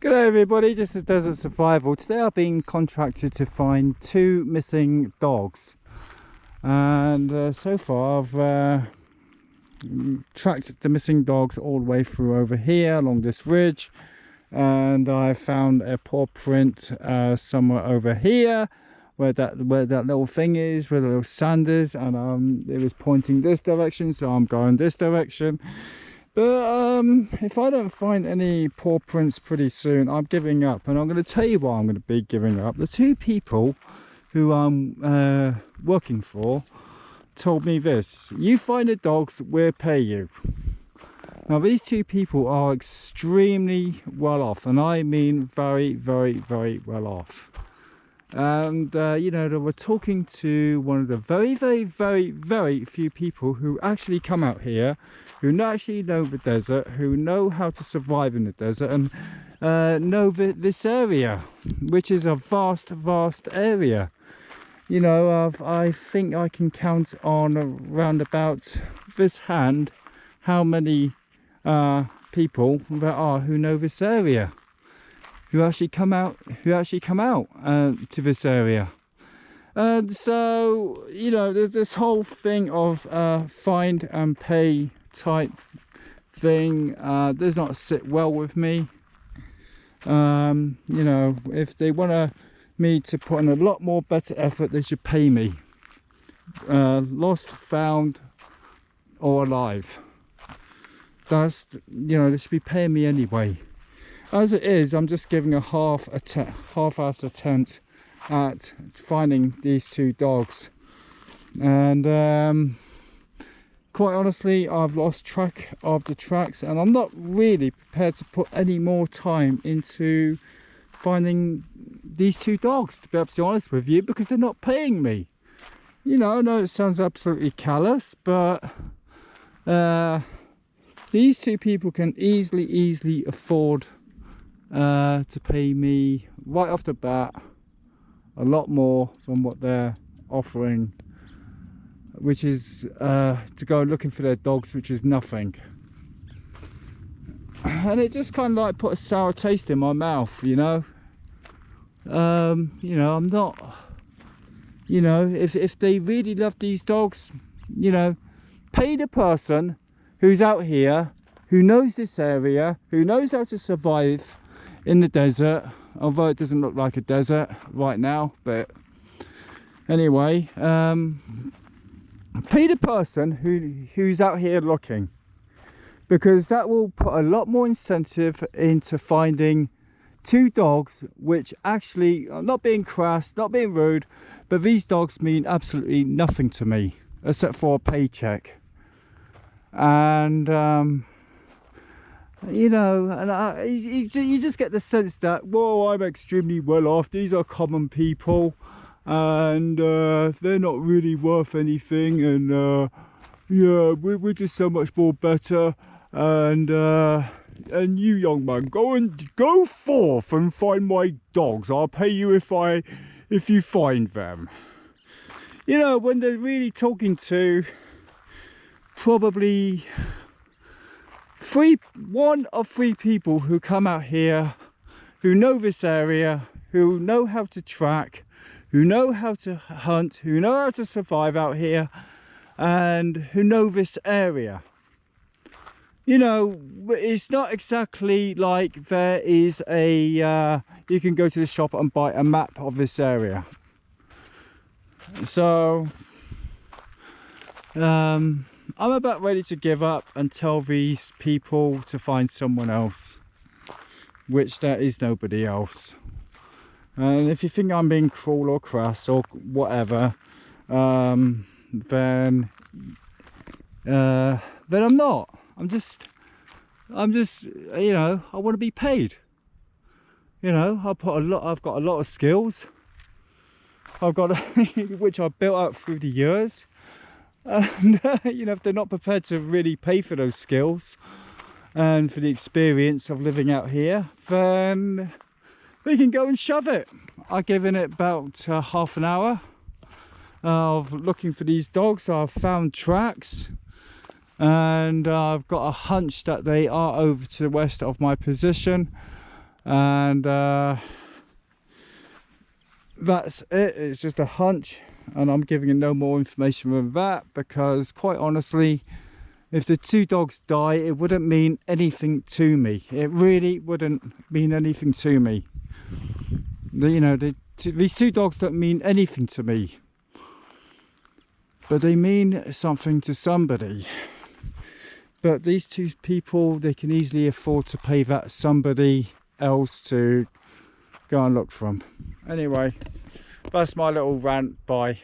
G'day everybody, this is Desert Survival. Today I've been contracted to find 2 missing dogs, and so far I've tracked the missing dogs all the way through over here along this ridge, and I found a paw print somewhere over here where that little thing is, where the little sand is, and it was pointing this direction, so I'm going this direction. But if I don't find any paw prints pretty soon, I'm giving up. And I'm going to tell you why I'm going to be giving up. The 2 people who I'm working for told me this: you find the dogs, we'll pay you. Now these 2 people are extremely well off, and I mean very, very, very well off. And you know, they were talking to one of the very, very, very, very few people who actually come out here, who actually know the desert, who know how to survive in the desert, and know this area, which is a vast, vast area. You know, I think I can count on around about this hand how many people there are who know this area, who actually come out to this area. And so, you know, there's this whole thing of find and pay type thing does not sit well with me. You know, if they want me to put in a lot more better effort, they should pay me, lost, found or alive. That's, you know, they should be paying me anyway. As it is, I'm just giving a half-ass attempt at finding these 2 dogs, and quite honestly, I've lost track of the tracks, and I'm not really prepared to put any more time into finding these 2 dogs, to be absolutely honest with you, because they're not paying me. You know, I know it sounds absolutely callous, but these 2 people can easily afford to pay me right off the bat a lot more than what they're offering, which is to go looking for their dogs, which is nothing. And it just kind of like put a sour taste in my mouth, you know. You know, I'm not, you know, if they really love these dogs, you know, pay the person who's out here, who knows this area, who knows how to survive in the desert, although it doesn't look like a desert right now, but anyway, pay the person who's out here looking, because that will put a lot more incentive into finding 2 dogs, which actually, I'm not being crass, not being rude, but these dogs mean absolutely nothing to me except for a paycheck. And you know, and you just get the sense that, whoa, I'm extremely well off, these are common people, and they're not really worth anything, and yeah, we're just so much more better, and you, young man, go forth and find my dogs, I'll pay you if you find them. You know, when they're really talking to probably 1 of 3 people who come out here, who know this area, who know how to track, who know how to hunt, who know how to survive out here, and who know this area. You know, it's not exactly like there is a you can go to the shop and buy a map of this area. So I'm about ready to give up and tell these people to find someone else, which there is nobody else. And if you think I'm being cruel or crass or whatever, then I'm not. I'm just, you know, I want to be paid. You know, I've got a lot of skills. I've got which I've built up through the years. And you know, if they're not prepared to really pay for those skills and for the experience of living out here, then they can go and shove it. I've given it about half an hour of looking for these dogs. I've found tracks, and I've got a hunch that they are over to the west of my position. and that's it. It's just a hunch, and I'm giving you no more information than that, because quite honestly, if the two dogs die, it wouldn't mean anything to me. It really wouldn't mean anything to me. You know, these two dogs don't mean anything to me, but they mean something to somebody. But these two people, they can easily afford to pay that somebody else to go and look for them. Anyway, that's my little rant. Bye.